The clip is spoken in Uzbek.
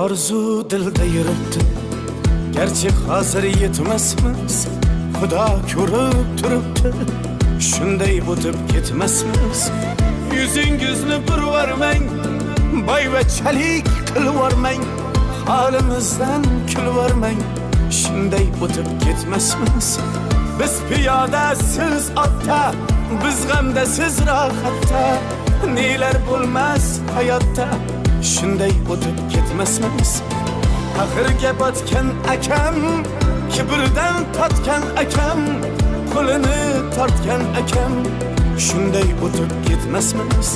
Arzu dilda yuribdi, gerçi hazır yetmesmiz. Xudo ko'rib turibdi, shunday o'tib ketmasmiz. Yüzüngizni burvarmang, boyvachalik qilvormang, holimizdan kulvormang, shunday o'tib ketmasmiz. Biz piyoda, siz otda, biz g'amda, siz rohatda, nelar bo'lmas hayotda, shunday o'tib ketmasmiz. Axirga botgan akam, kibrdan totgan akam, qo'lini tortgan akam, shunday o'tib ketmasmiz.